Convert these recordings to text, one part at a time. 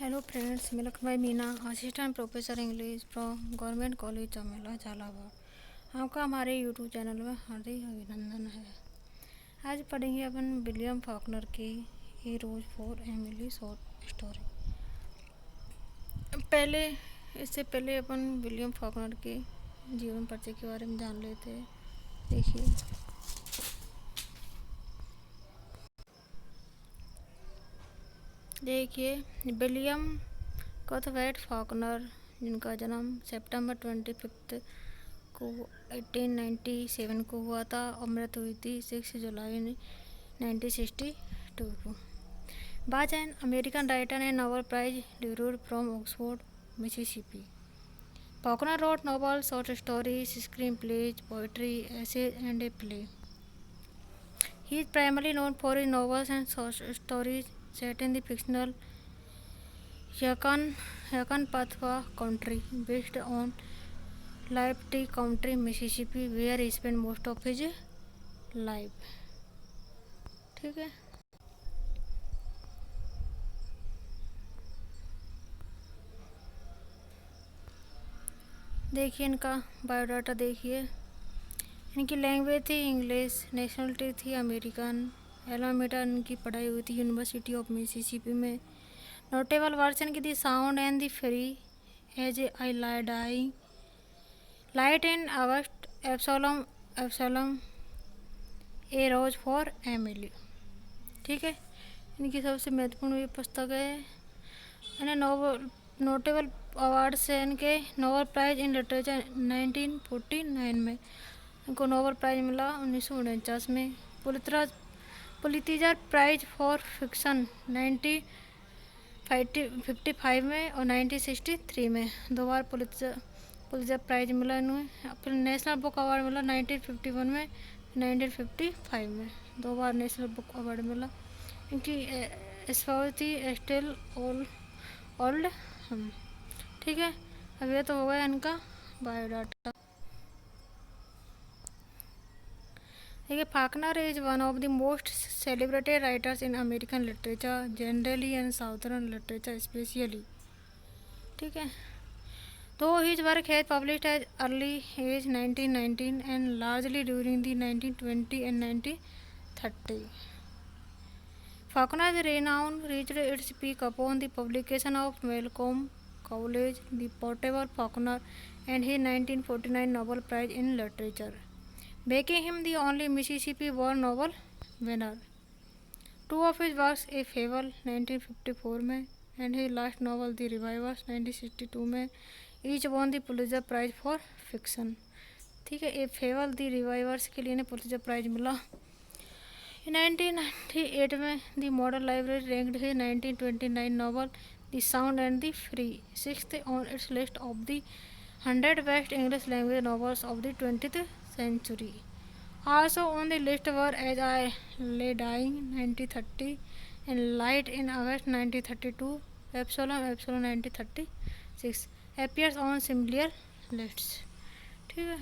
Hello friends, welcome by Meena, assistant professor English from government college Chamela Jhalawar. आपका हमारे YouTube channel में हार्दिक अभिनंदन है। आज पढ़ेंगे अपन विलियम फॉकनर की ए rose for Emily short story. इससे पहले अपन विलियम फॉकनर के जीवन परिचय के बारे में जान लेते हैं। देखिए विलियम कथवेट फॉकनर, जिनका जन्म सितंबर 25 को 1897 को हुआ था और मृत्यु हुई थी 6 जुलाई 1962 को, was an American writer and Nobel Prize laureate from Oxford, Mississippi. Faulkner wrote novels, short stories, screenplays, poetry, essays, and a play. He is primarily known for his novels and short stories set in the fictional Yakanpatwa country, based on Liberty County, Mississippi, where he spent most of his life. ठीक है। देखिए इनका biodata. देखिए इनकी language थी English, nationality थी American, एलामीटा इनकी पढ़ाई हुई थी यूनिवर्सिटी ऑफ मिसिसिपी में। नोटेबल वर्सन की थी sound and the fury as I dying, light in August, Absalom a rose for Emily. ठीक है, इनकी सबसे महत्वपूर्ण ये पुस्तक है। इन्हें नोटेबल अवार्ड्स है इनके। नोबेल प्राइज इन लिटरेचर 1949 में इनको नोबेल प्राइज मिला। 1949 में पुलित्ज़र प्राइज फॉर फिक्शन 1955 में और 1963 में दो बार पुलित्ज़र प्राइज मिला इन्हें। फिर नेशनल बुक अवार्ड मिला 1951 में, 1955 में दो बार नेशनल बुक अवार्ड मिला। इनकी स्पाउस थी एस्टेल ओल्ड। ठीक है, अब ये तो हो गया इनका बायोडाटा। देखिए Faulkner is one of the most celebrated writers in American literature generally and southern literature specially. ठीक है, तो his work has published as early as 1919 and largely during the 1920 and 1930। Faulkner's renown reached its peak upon the publication of Malcolm Cowley's The Portable Faulkner and his 1949 Nobel Prize in Literature, making him the only Mississippi-born Nobel winner. Two of his works, A Fable 1954 में and his last novel The Revivers 1962 में, each won the Pulitzer Prize for Fiction. ठीक है, ए fable the रिवाइवर्स के लिए इन्हें Pulitzer prize मिला। 1998 में the modern library ranked his 1929 novel the sound and the free 6th on it's list of the 100 best English language novels of the 20th century. Also on the list were As I Lay Dying 1930 and Light in August 1932, Epsilon 1936 appears on similar lists. ठीक है,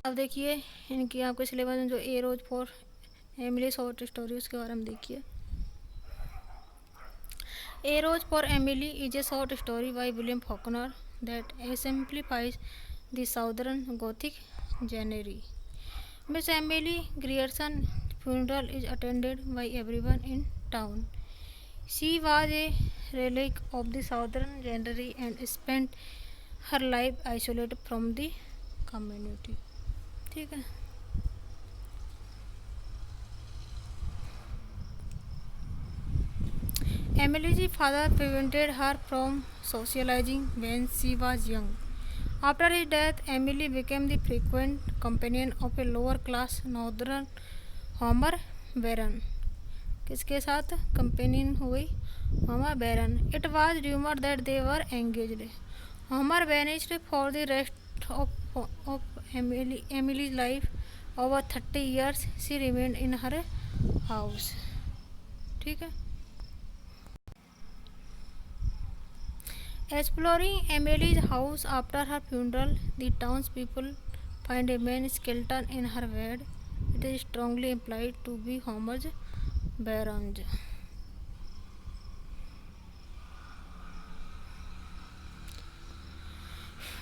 अब देखिए इनकी आपके syllabus में जो a rose for Emily short story उसके बारे में देखिए। A rose for Emily is a short story by William Faulkner that exemplifies the southern gothic genre. Miss Emily Grierson's funeral is attended by everyone in town. She was a relic of the southern genre and spent her life isolated from the community. ठीक है, Emily's father prevented her from socializing when she was young. After his death, Emily became the frequent companion of a lower-class northern Homer Baron. किसके साथ companion हुई? Homer Baron. It was rumored that they were engaged. Homer vanished for the rest of Emily's life. Over 30 years she remained in her house. ठीक है, exploring Emily's house after her funeral, the townspeople find a man's skeleton in her bed. It is strongly implied to be Homer's Baron's.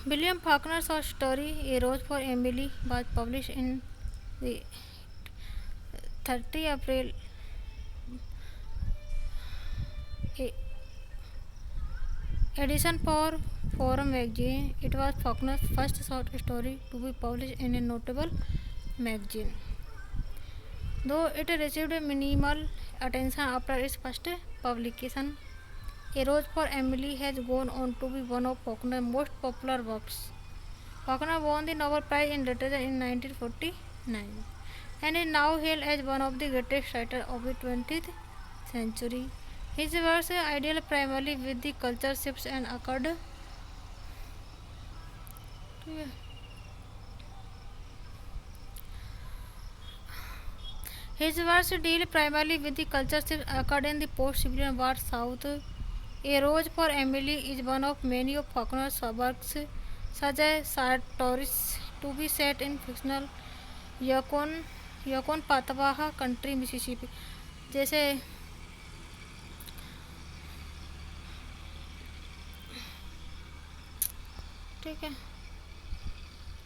William Faulkner's short story A Rose for Emily was published in the 30 April edition for Forum magazine. It was Faulkner's first short story to be published in a notable magazine. Though it received minimal attention after its first publication, A Rose for Emily has gone on to be one of Faulkner's most popular works. Faulkner won the Nobel Prize in Literature in 1949 and is now hailed as one of the greatest writers of the 20th century. His works deal primarily with the culture shifts and occurred. His works deal primarily with the culture shifts occurred in the post-Civil War South. A Rose for Emily is one of many of Faulkner's works, such as Sartoris, to be set in fictional Yukon Yoknapatawpha country Mississippi जैसे ठीक है।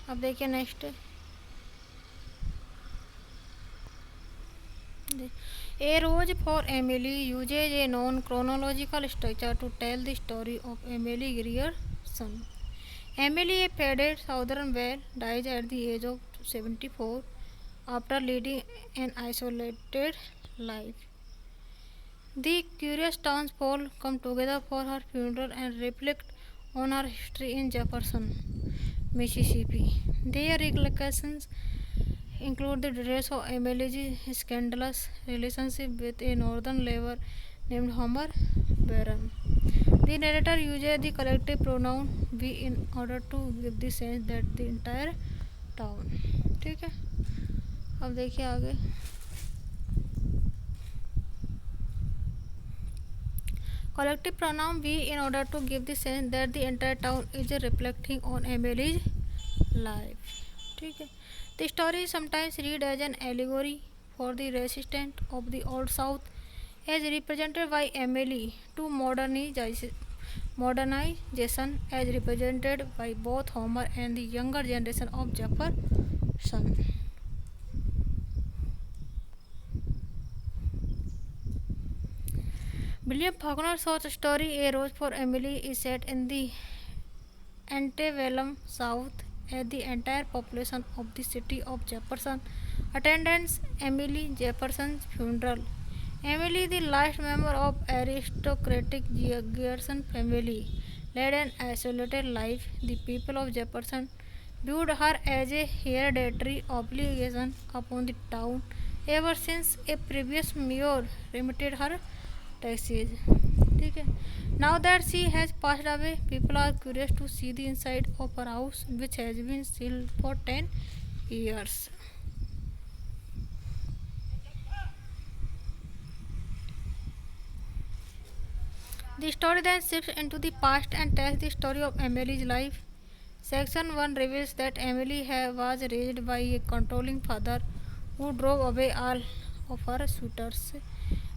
अब देखिए next a rose for Emily uses a non chronological structure to tell the story of Emily Grierson. Emily a faded southern belle dies at the age of 74 after leading an isolated life. The curious townsfolk come together for her funeral and reflect on her history in Jefferson, Mississippi. Their recollections include the details of Emily's scandalous relationship with a northern labor named Homer Barron. The narrator uses the collective pronoun we in order to give the sense that the entire town. ठीक है। अब देखिए आगे collective pronoun we in order to give the sense that the entire town is reflecting on Emily's life. ठीक है। The story is sometimes read as an allegory for the resistance of the Old South as represented by Emily to modernization as represented by both Homer and the younger generation of Jefferson. William Faulkner's short story A Rose for Emily is set in the antebellum South as the entire population of the city of Jefferson attends Emily Jefferson's funeral. Emily, the last member of aristocratic Gerson family, led an isolated life. The people of Jefferson viewed her as a hereditary obligation upon the town ever since a previous mayor remitted her taxes. ठीक है। Now that she has passed away, people are curious to see the inside of her house, which has been sealed for 10 years. The story then shifts into the past and tells the story of Emily's life. Section 1 reveals that Emily was raised by a controlling father who drove away all of her suitors,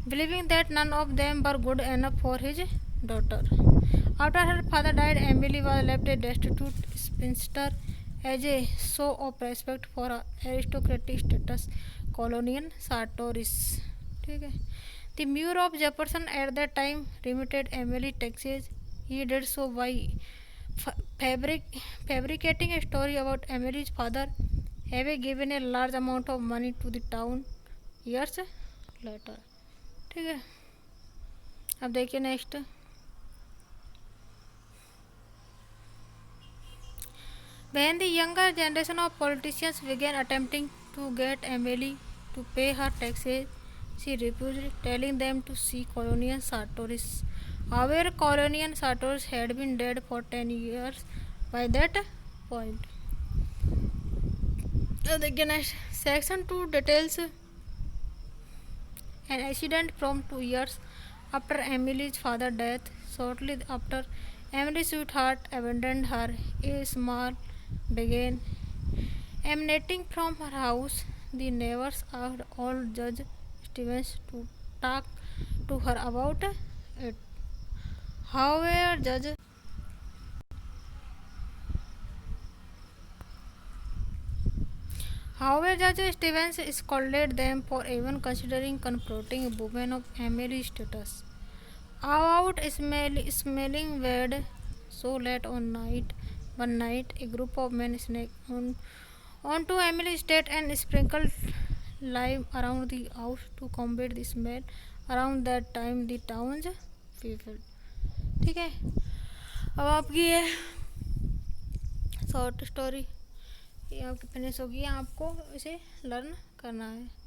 believing that none of them were good enough for his daughter. After her father died, Emily was left a destitute spinster as a show of respect for her aristocratic status. Colonial Sartoris. ठीक है। The mayor of Jefferson at that time remitted Emily taxes. He did so by fabricating a story about Emily's father having given a large amount of money to the town years later. ठीक है। अब देखिए next When the younger generation of politicians began attempting to get Emily to pay her taxes, she refused, telling them to see Colonial Sartoris. However, Colonial Sartoris had been dead for 10 years by that point. देखिए next section 2 details an accident from 2 years after Emily's father's death. Shortly after, Emily's sweetheart abandoned her. A small began emanating from her house. The neighbors asked old Judge Stevens to talk to her about it. However, Judge However, Judge Stevens scolded them for even considering confronting a woman of Emily's status. Out smelling weird so late on night. One night, a group of men sneaked onto Emily's estate and sprinkled lime around the house to combat the smell. Around that time, the town's people. ठीक है, अब आपकी ये short story ये आपकी finish होगी, आपको इसे लर्न करना है।